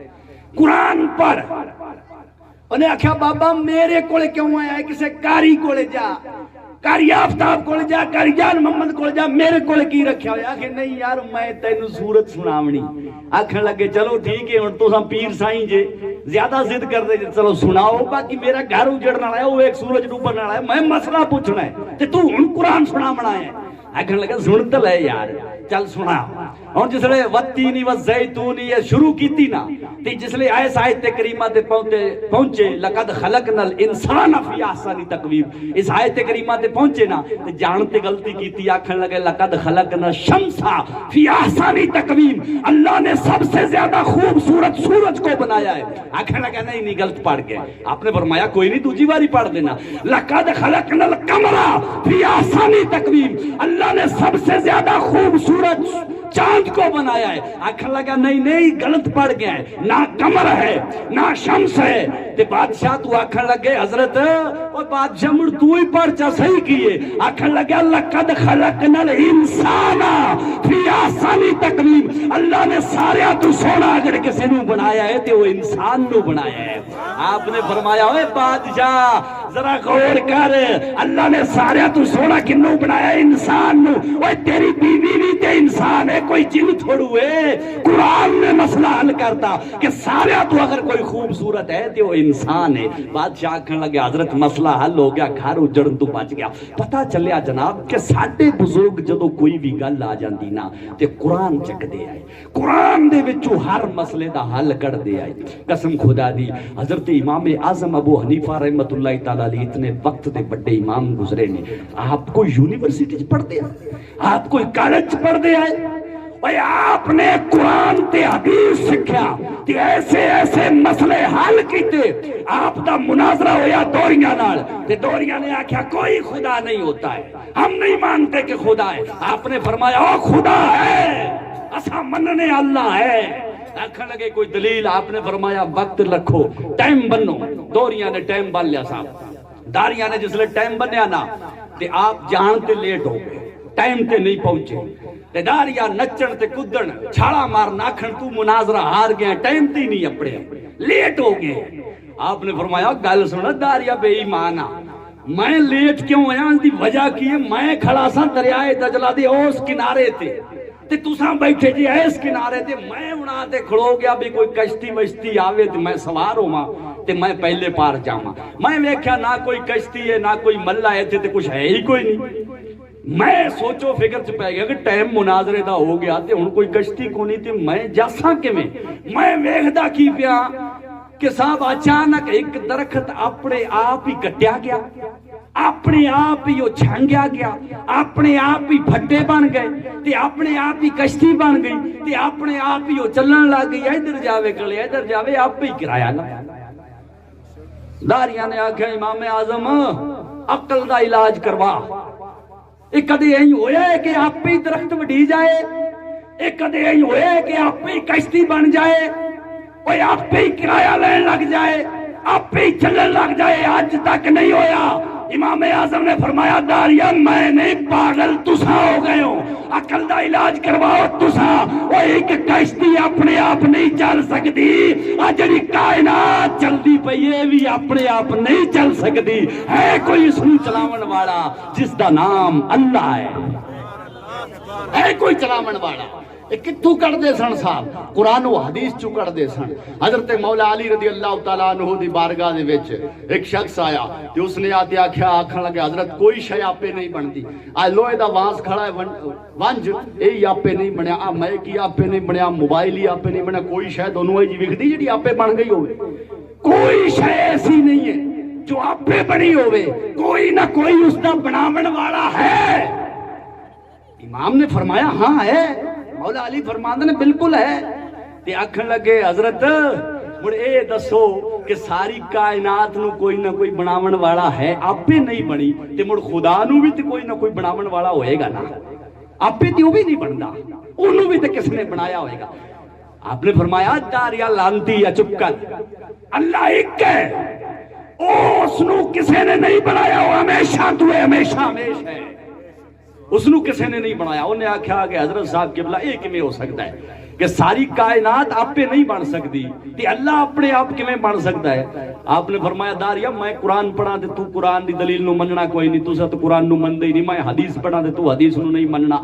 قرآن پڑھ۔ انہیں آکھیا بابا میرے کولے کیوں آیا ہے؟ کسے کاری کولے جا، کاری آفتاب کولے جا، کاری جان محمد کولے جا، میرے کولے کی رکھیا ہویا؟ آکھے نہیں یار میں تینوں سورت سناونی۔ آکھن لگے چلو ٹھیک ہے، ہن تساں پیر سائیں جے زیادہ ضد کر دے جے، چلو سناؤ، باقی میرا گھر اجڑن والا ہے، وہ ایک سورج ڈوبن والا ہے، میں مسئلہ پوچھنا ہے تے تو ہن قرآن سناونا ہے۔ آکھن لگا سن تے لے یار، چل سنا۔ اور جس لئے والتینی والزیتونی یہ شروع کی تھی نا، تی جس لئے ایس آیت کریمہ تے پہنچے لقد خلقنا الانسان فی احسن تقویم، اس آیت کریمہ تے پہنچے نا تے جانتے غلطی کی تھی، آکھن لگے لقد خلقنا الشمس فی احسن تقویم، اللہ نے سب سے زیادہ خوبصورت سورج کو بنایا ہے۔ آکھن لگے نہیں غلط پڑھ گئے۔ آپ نے فرمایا کوئی نہیں دوسری باری پڑھ دینا، لقد خلقنا القمر فی احسن تقویم، اللہ نے سب سے زیادہ خوبصورت چاند کو بنایا ہے۔ آکھن لگا نہیں غلط پڑ گیا ہے، نہ قمر ہے نہ شمس ہے۔ تے بادشاہ تو آکھن لگے حضرت اور بادشاہ مڑ تو ہی پرچا صحیح کیے۔ آکھن لگا لقد خلقنا الانسان فی احسن تقویم، اللہ نے سارے تو سونا اگر کسی نو بنایا ہے تے وہ انسان نو بنایا ہے۔ آپ نے فرمایا اے بادشاہ ذرا غور کر، اللہ نے سارے تو سونا کنو بنایا ہے؟ انسان نو۔ اوے تیری بیوی بھی تے انسان ہے، کوئی جن تھوڑو ہے۔ قرآن نے مسئلہ حل کرتا کہ سارے تو اگر کوئی خوبصورت ہے تو وہ انسان ہے۔ بادشاہ آکھن لگے حضرت مسئلہ حل ہو گیا، گھر اجڑن تو بچ گیا۔ پتہ چلیا جناب کہ ساڈے بزرگ جدو کوئی بھی گل آ جاندی نا تے قرآن چک دے آئے، قرآن دے وچوں ہر مسئلے دا حل کر دے آئے۔ قسم خدا دی حضرت امام اعظم ابو حنیفہ رحمۃ اللہ تعالی علیہ اتنے وقت دے بڑے امام گزرے نے۔ آپ کو یونیورسٹی پڑھتے آئے، آپ کوئی کالج پڑھتے آئے، بھئی آپ نے قرآن تے حدیث سکھیا تے ایسے ایسے مسئلے حل کیتے۔ آپ دا مناظرہ ہویا دوریاں نال تے دوریاں نے آکھیا کوئی خدا نہیں ہوتا ہے، ہم نہیں مانتے کہ خدا ہے۔ آپ نے فرمایا او خدا ہے، اسا مننے اللہ ہے۔ آکھن لگے کوئی دلیل؟ آپ نے فرمایا وقت رکھو، ٹائم بنو۔ دوریاں نے ٹائم بن لیا صاحب، داریاں نے جس لئے ٹائم بنیا نا تے آپ جانتے لیٹ ہو گئے، ٹائم تے نہیں پہنچے۔ تے داریا نچن تے کدن چھاڑا مارنا، آکھن تو مناظرہ ہار گیا، ٹائم تے نہیں اپڑے، لیٹ ہو گئے۔ آپ نے فرمایا گل سنا داریا بے ایمانا، میں لیٹ کیوں ہویا؟ ان دی وجہ کی ہے میں کھڑا سا دریائے دجلہ دے اس کنارے تے تساں بیٹھے جی اس کنارے تے، میں اُنا تے کھڑو گیا بھی کوئی کشتی مشتی آوے تے میں سوار ہوواں تے میں پہلے پار جاواں۔ میں ویکھیا نہ کوئی کشتی ہے نہ کوئی ملا ہے تے کچھ ہے ہی کوئی نہیں۔ میں سوچو فکر چ پہ گیا کہ ٹائم مناظرے دا ہو گیا تے ہن کوئی کشتی کو نہیں تے میں جاساں کیویں؟ میں ویکھدا کی پیا کہ صاحب اچانک ایک درخت اپنے آپ ہی کٹیا گیا، اپنے آپ ہی وہ چھنگیا گیا، اپنے آپ ہی بھٹے بن گئے تے اپنے آپ ہی کشتی بن گئی تے اپنے آپ ہی وہ چلن لگ گئی، ادھر جاوے کلے ادھر جاوے آپ ہی کرایہ لا۔ داریاں نے آکھیا امام اعظم عقل دا علاج کروا، ایک کدے یہی ہویا ہے کہ آپ ہی درخت وڈی جائے، ایک کدے یہی ہویا ہے کہ آپ ہی کشتی بن جائے، کوئی آپ ہی کرایہ لین لگ جائے، آپ ہی چلن لگ جائے، آج تک نہیں ہویا۔ امام اعظم نے فرمایا داریا میں نہیں پاگل، تسا ہو گئے ہو، عقل دا علاج کرواؤ تسا۔ وہ ایک کشتی اپنے آپ نہیں چل سکتی، جڑی کائنات چلدی پئی ہے بھی اپنے آپ نہیں چل سکتی، ہے کوئی اس نوں چلاون والا جس دا نام اللہ ہے کوئی چلاون والا۔ کتوں کر دے سن صاحب؟ قرآن و حدیث چو کر دے سن۔ حضرت مولا علی رضی اللہ تعالیٰ عنہ دی بارگاہ دے وچ ایک شخص آیا تے اس نے آتے آکھیا آکھن لگے حضرت کوئی شے آپے نہیں بنتی، لوہے دا وانس کھڑا ہے ونج اے آپے نہیں بنیا، میں کی آپے نہیں بنیا، موبائل ہی آپے نہیں بنیا، کوئی شے دونوں جی وکھدی جڑی آپے بن گئی ہوئے، کوئی شے ایسی نہیں ہے جو آپے بنی ہوئے، کوئی نہ کوئی اس دا بناون والا ہے۔ امام نے فرمایا ہاں ہے، مولا علی فرماندے نے بالکل ہے۔ تے آکھن لگے حضرت مڑ اے دسو کہ ساری کائنات نو کوئی نہ کوئی بناون والا ہے، آپے نہیں بنی تے مڑ خدا نو بھی تے کوئی نہ کوئی بناون والا ہوئے گا نا، آپے تے وہ بھی نہیں بندا، انہوں بھی تے کس نے بنایا ہوئے گا۔ آپ نے فرمایا داریا لانتی یا چپ کر، اللہ ایک ہے، اس نو کسے نے نہیں بنایا، وہ ہمیشہ تو ہے، ہمیشہ ہمیشہ ہے، اس نو کسے نے نہیں بنایا۔ انہیں آکھا کہ حضرت صاحب قبلہ ایک میں ہو سکتا ہے کہ ساری کائنات آپ پہ نہیں بن سکتی تے اللہ اپنے آپ کے میں بن سکتا ہے۔ آپ نے فرمایا داریا میں قرآن پڑھا تے تو قرآن دی دلیل نو مننا کوئی نہیں، تو تو قرآن نو من دے نہیں، میں حدیث پڑھا تے تو حدیث نو نہیں مننا،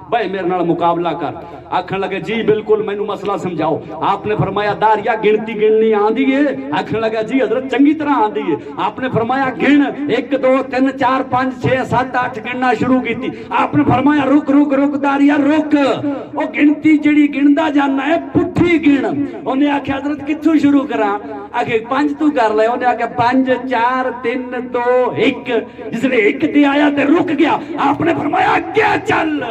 بھائی میرے نال مقابلہ کر۔ آکھن لگے جی بالکل مینوں مسئلہ سمجھاؤ۔ آپ نے فرمایا داریا گنتی گننی آندی ہے؟ آکھن لگا جی حضرت چنگی طرح آندی ہے۔ آپ نے فرمایا گن، 1 2 3 4 5 6 7 8 گننا شروع کیتی۔ آپ نے فرمایا رک رک رک داریا رک، او گنتی جڑی گندا جانا ہے پٹھی گن۔ انہیں آکھیا حضرت کتھوں شروع کراں؟ آکھے 5 تو کر لے۔ انہیں آکھیا 5 4 3 2 1۔ جس نے 1 تے آیا تے رک گیا۔ آپ نے فرمایا کیا چل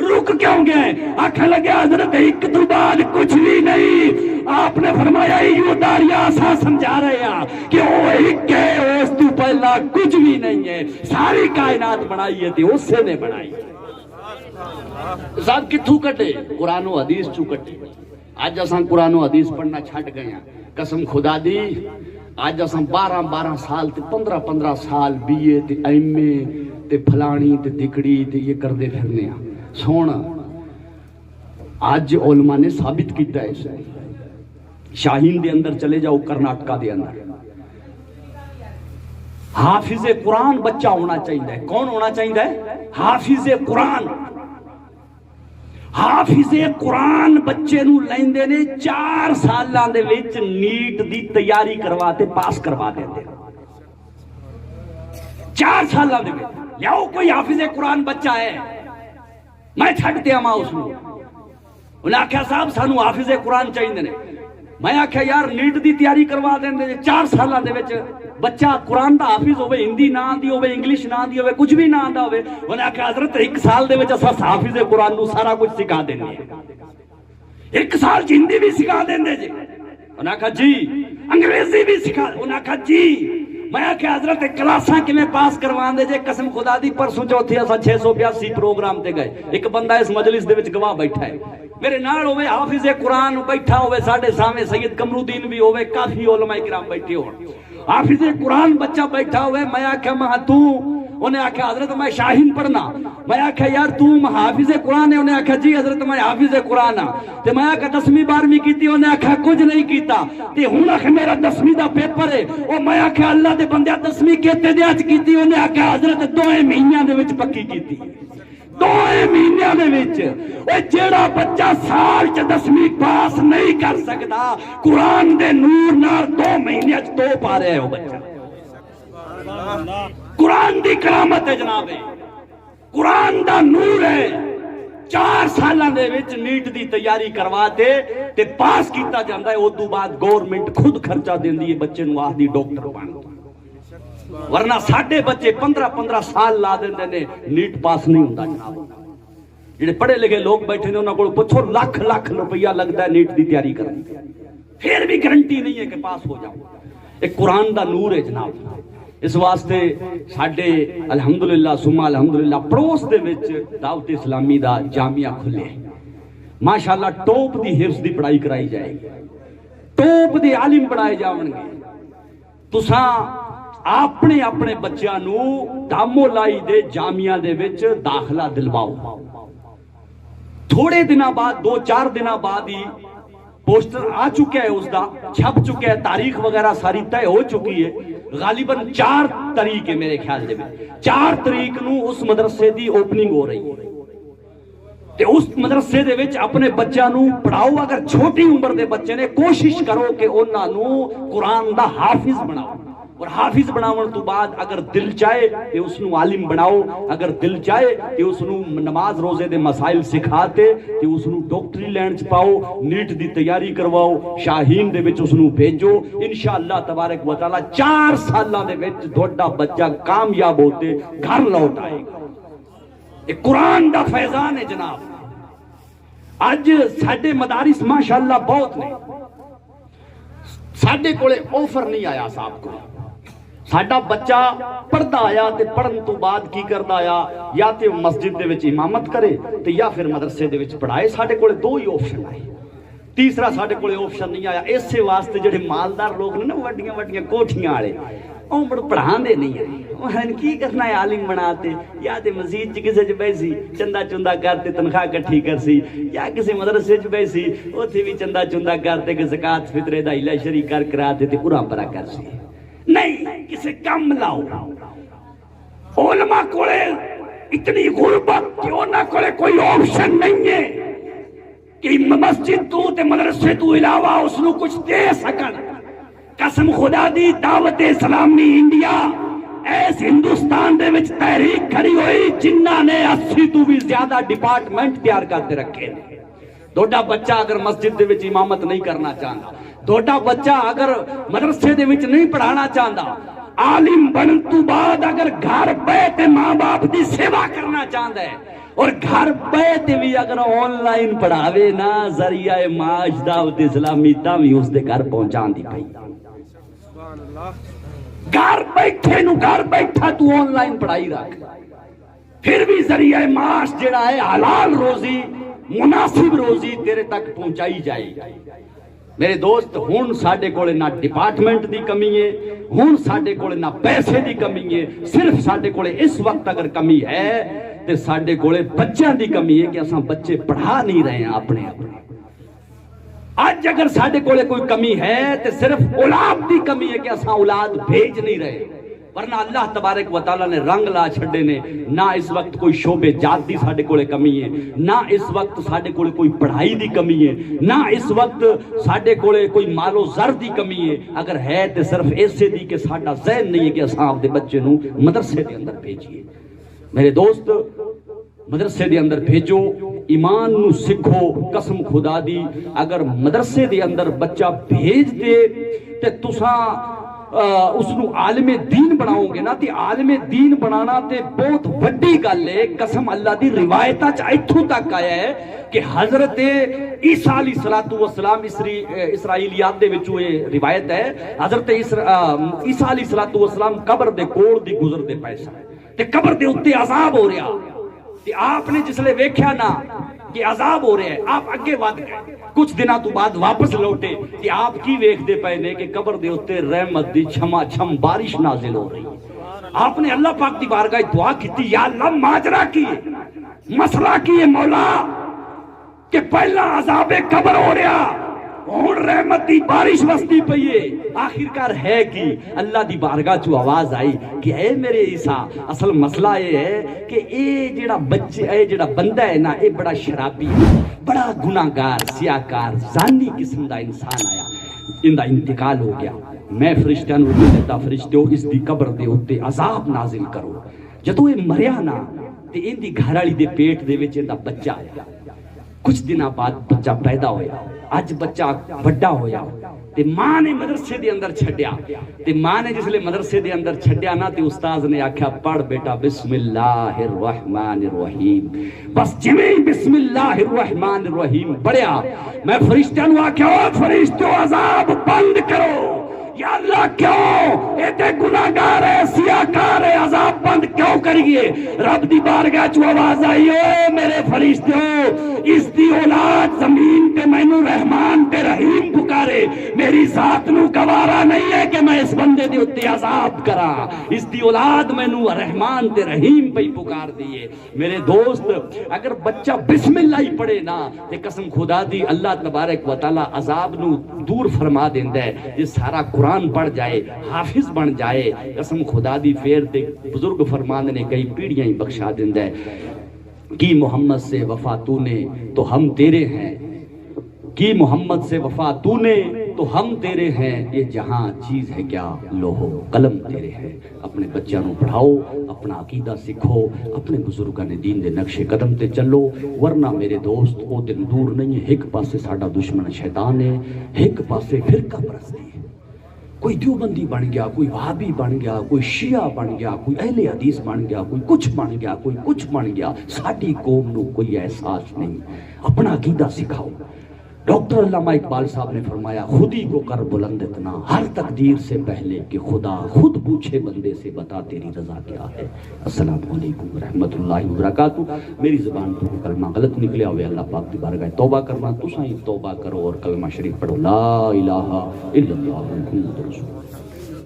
رک کیوں گئے؟ آکھنے لگے حضرت 1 تو بعد کچھ بھی نہیں۔ آپ نے فرمایا یوں داریا سا سمجھا رہے ہیں کہ وہ ایک ہے، اس تو پہلا کچھ بھی نہیں ہے، ساری کائنات بنائی ہے تے اس سے نے بنائی۔ صاحب کتھوں کٹے؟ قرآن و حدیث چو کٹے۔ آج اساں قرآن و حدیث پڑھنا چھٹ گئے ہیں، قسم خدا دی آج اساں 12 سال تے 15 سال بی اے تے ایم اے تے پھلانی تے دکڑی تے یہ کردے پھرنے ہیں۔ سونا آج علماء نے ثابت کیتا ہے اس نے۔ شاہین دے اندر چلے جاؤ، کرناٹکا دے اندر حافظ قرآن بچہ ہونا چاہیے۔ کون ہونا چاہیے؟ حافظ قرآن۔ حافظ قرآن بچے نو لیندے نے 4 سالاں دے وچ نیٹ دی تیاری کرواتے پاس کروا دیتے، 4 سالاں دے وچ۔ لیاؤ کوئی حافظ قرآن بچہ ہے، میں چھڑتے ہاں اس نو۔ انہیں آکھیا صاحب سانو حافظ قرآن چاہیے نے۔ میں آکھیا یار نیٹ دی تیاری کروا دیں 4 سالاں دے وچ بچہ قرآن دا حافظ ہوئے، ہندی نہ آندی ہوئے، انگلش نہ آندی ہوئے، کچھ بھی نہ آندا ہوئے۔ انہیں آکھیا حضرت 1 سال دے وچ اساں حافظ قرآن نو سارا کچھ سکھا دیں گے، 1 سال چ ہندی بھی سکھا دیں گے جی۔ انہیں آکھیا جی انگریزی بھی سکھا، انہیں آکھیا جی۔ میں آکھیا حضرت کلاساں کیویں پاس کروان دے جے؟ قسم خدا دی پرسوں چوتھی اساں 682 پروگرام تے گئے، ایک بندہ اس مجلس دے وچ گواہ بیٹھا ہے، میرے نال ہوئے حافظ قرآن بیٹھا ہوئے، ساڈے سامنے سید قمرالدین بھی ہوئے، کافی علماء کرام بیٹھے ہو، حافظ قرآن بچہ بیٹھا ہوئے۔ میں آکھیا ماں تو؟ انہیں آکھیا حضرت میں شاہین پڑھنا۔ میں آکھیا یار تو حافظ قرآن ہے؟ انہیں آکھیا جی حضرت میں حافظ قرآن ہاں۔ تے میں آکھیا 10ویں 12ویں کیتی؟ انہیں آکھیا کچھ نہیں کیتا۔ تے ہن آکھے میرا 10ویں دا پیپر ہے۔ او میں آکھیا اللہ دے بندیا 10ویں کتے دے اچ کیتی؟ انہیں آکھیا حضرت 2 مہینیاں دے وچ پکی کیتی، 2 مہینیاں دے وچ۔ او جیڑا بچہ سال چ 10ویں پاس نہیں کر سکدا، قرآن دے نور نال 2 مہینے چ 2 پا رہا ہے وہ بچہ۔ قرآن دی کرامت ہے جناب، قرآن دا نور ہے۔ 4 سالاں دے وچ نیٹ دی تیاری کرواتے تے پاس کیتا جاندا ہے، اس تو بعد گورنمنٹ خود خرچہ دیندی ہے، بچے نو آخدی ڈاکٹر بن۔ ورنہ ساڈے بچے 15 سال لا دیندے نے نیٹ پاس نہیں ہوندا جناب جڑے پڑھے لکھے لوگ بیٹھے نے انہاں کول پوچھو لاکھ روپیہ لگدا ہے نیٹ دی تیاری کرن پھر بھی گارنٹی نہیں ہے کہ پاس ہو جاؤ ایک قرآن دا نور ہے جناب اس واسطے ساڈے الحمدللہ ثم الحمدللہ پڑوس دے وچ دعوت اسلامی دا جامعہ کھلے ماشاءاللہ ٹوپ دی حفظ دی پڑھائی کرائی جائے گی ٹوپ دے عالم پڑھائے جاون گے تساں اپنے بچیاں نو دامولائی دے جامعہ دے وچ داخلہ دلواؤ تھوڑے دنوں بعد 2-4 دنوں بعد ہی پوسٹر آ چکا ہے اس دا چھپ چکا ہے تاریخ وغیرہ ساری طے ہو چکی ہے غالباً 4 تاریخ ہے میرے خیال دے میں 4 تاریخ نو اس مدرسے دی اوپننگ ہو رہی ہے تے اس مدرسے دے وچ اپنے بچیاں نو پڑھاؤ اگر چھوٹی عمر دے بچے نے کوشش کرو کہ انہاں نو قرآن دا حافظ بناؤ اور حافظ بناون تو بعد اگر دل چاہے کہ اس نو عالم بناؤ اگر دل چاہے کہ اس نو نماز روزے دے مسائل سکھاتے کہ اس نو ڈاکٹری لین چ پاؤ نیٹ دی تیاری کرواؤ شاہین دے وچ اس نو بھیجو انشاءاللہ تبارک و تعالی 4 سالاں دے وچ تہاڈا بچہ کامیاب ہوتے گھر لوٹ آئے گا یہ قرآن دا فیضان ہے جناب اج ساڈے مدارس ماشاءاللہ بہت نے ساڈے کولے آفر نہیں آیا صاحب کو ساڈا بچہ پڑھدا آیا تے پڑھن تو بعد کی کردا آیا یا تے مسجد دے وچ امامت کرے تے یا پھر مدرسے دے وچ پڑھائے ساڈے کولے 2 ہی آپشن آئے تیسرا ساڈے کولے آپشن نہیں آیا اسے واسطے جڑے مالدار لوگ نے نا وڈیاں کوٹھیاں والے او بڑ پڑھاندے نہیں ہیں انہاں کی کرنا ہے عالم بناتے یا تے مسجد چ کسے چ بیسی چندہ کرتے تنخواہ اکٹھی کرسی یا کسی مدرسے چ بیسی اوتھے بھی چندہ کرتے کہ زکات فطرے دا ہلا شری کراتے تے پورا پرا کرسی نہیں کسی کم لاؤ علماء کولے اتنی غربت کہ انہاں کولے کوئی آپشن نہیں ہے کہ مسجد تو تے مدرسے تو علاوہ اس نو کچھ دے سکن قسم خدا دی دعوت اسلامی انڈیا ایس ہندوستان دے وچ تحریک کھڑی ہوئی جنہاں نے 80 تو بھی زیادہ ڈپارٹمنٹ تیار کرتے رکھے دوڑا بچہ اگر مسجد دے وچ امامت نہیں کرنا چاہتا دوڑا بچہ اگر مدرسے دے وچ نہیں پڑھانا چاہتا عالم بن تو بعد اگر گھر بیٹھے ماں باپ دی سیوا کرنا چاہتا ہے اور گھر بیٹھے بھی اگر آن لائن پڑھاوے نا ذریعہ معاش دعوت اسلامی تاوی اس دے گھر پہنچان دی پئی گھر بیٹھا تو آن لائن پڑھائی رکھ پھر بھی ذریعہ معاش جڑا ہے حلال روزی مناسب روزی تیرے تک پہنچائی جائے میرے دوست ہون ساڈے کولے نہ ڈپارٹمنٹ دی کمی ہے ہون ساڈے کولے نہ پیسے دی کمی ہے صرف ساڈے کولے اس وقت اگر کمی ہے تے ساڈے کولے بچیاں دی کمی ہے کہ اساں بچے پڑھا نہیں رہے ہیں اپنے آج اگر ساڈے کولے کوئی کمی ہے تے صرف اولاد دی کمی ہے کہ اساں اولاد بھیج نہیں رہے ورنہ اللہ تبارک و تعالیٰ نے رنگ لا چھڑے نے نہ اس وقت کوئی شعبے جات دی ساڈے کولے کمی ہے نہ اس وقت ساڈے کولے کوئی پڑھائی دی کمی ہے نہ اس وقت ساڈے کولے کوئی مال و زر دی کمی ہے اگر ہے تے صرف ایسے دی کہ ساڈا ذہن نہیں ہے کہ اساں اپنے بچے نو مدرسے دے اندر بھیجیے میرے دوست مدرسے دے اندر بھیجو ایمان نو سکھو قسم خدا دی اگر مدرسے دے اندر بچہ بھیج دے تے تساں اس نو عالم دین بناؤ گے نا تے عالم دین بنانا تے بہت وڈی گل ہے قسم اللہ دی روایتاں چ ایتھوں تک آیا ہے کہ حضرت عیسیٰ علیہ السلام اسرائیلیات دے وچوں یہ روایت ہے حضرت عیسیٰ علیہ السلام قبر دے کول دی گزرتے پے سن تے قبر دے اوتے عذاب ہو رہا تے آپ نے جسلے ویکھیا نا کہ عذاب ہو رہا ہے آپ اگے ود گئے کچھ دنوں تو بعد واپس لوٹے کہ آپ کی ویکھدے پئے نے کہ قبر دے اوتے رحمت دی چھما چھم بارش نازل ہو رہی آپ نے اللہ پاک دی بارگاہ دعا کیتی یا اللہ ماجرا کی مسئلہ کی ہے مولا کہ پہلا عذاب قبر ہو رہا ہن رحمت دی بارش وسدی پئی ہے آخرکار ہے کی اللہ دی بارگاہ چوں آواز آئی کہ اے میرے عیسیٰ اصل مسئلہ یہ ہے کہ اے جڑا بندہ ہے نا اے بڑا شرابی بڑا گناہگار سیاہکار زانی قسم دا انسان آیا ان دا انتقال ہو گیا میں فرشتیاں نوں دیتا فرشتیو اس دی قبر دے اوتے عذاب نازل کرو جدوں اے مریا نا تے ان دی گھر والی دے پیٹ دے وچ دا بچہ آیا کچھ دنوں بعد بچہ پیدا ہویا اج بچہ بڑا ہویا تے ماں نے مدرسے دے اندر چھڈیا تے ماں نے جسلے مدرسے دے اندر چھڈیا نا تے استاد نے آکھیا پڑھ بیٹا بسم اللہ الرحمن الرحیم. بس جویں بسم اللہ الرحمن الرحیم پڑھیا میں فرشتیاں نو آکھیا او فرشتو عذاب بند کرو. یا اللہ کیوں ایتے گناہگار ہے سیاہکار ہے عذاب بند کیوں کریے؟ رب دی بارگاہ چ آواز آئی او میرے فرشتوں اس دی اولاد زمین تے مینوں رحمان تے رحیم پکارے میری ذات نو گوارا نہیں ہے کہ میں اس بندے دے اوتے عذاب کراں. اس دی اولاد مینوں رحمان تے رحیم پہ پکار دیے. میرے دوست اگر بچہ بسم اللہ ہی پڑھے نا تے قسم خدا دی اللہ تبارک و تعالی عذاب نو دور فرما دیندا ہے. یہ سارا قرآن پڑھ جائے حافظ بن جائے قسم خدا دی پھر تے بزرگ فرمان نے کئی پیڑیاں ہی بخشا دیندا ہے. کی محمد سے وفا تو نے تو ہم تیرے ہیں کی محمد سے وفا تو نے تو ہم تیرے ہیں یہ جہاں چیز ہے کیا لوہو قلم تیرے ہیں. اپنے بچوں کو پڑھاؤ اپنا عقیدہ سکھو اپنے بزرگاں نے دین دے نقش قدم تے چلو ورنہ میرے دوست وہ دن دور نہیں ہے. ایک پاسے ساڈا دشمن شیطان ہے ایک پاسے فرقہ پرستی ہے. کوئی دیوبندی بن گیا کوئی وہابی بن گیا کوئی شیعہ بن گیا کوئی اہل حدیث بن گیا کوئی کچھ بن گیا کوئی کچھ بن گیا. ساڈی قوم نو کوئی احساس نہیں. اپنا عقیدہ سکھاؤ. ڈاکٹر علامہ اقبال صاحب نے فرمایا خودی کو کر بلند اتنا ہر تقدیر سے پہلے کہ خدا خود پوچھے بندے سے بتا تیری رضا کیا ہے. السلام علیکم ورحمۃ اللہ وبرکاتہ. میری زبان پر کلمہ غلط نکلیا ہوئے اللہ پاک کی بارگاہ توبہ کرنا. تساں ہی توبہ کرو اور کلمہ شریف پڑھو لا الہ الا اللہ محمد رسول اللہ.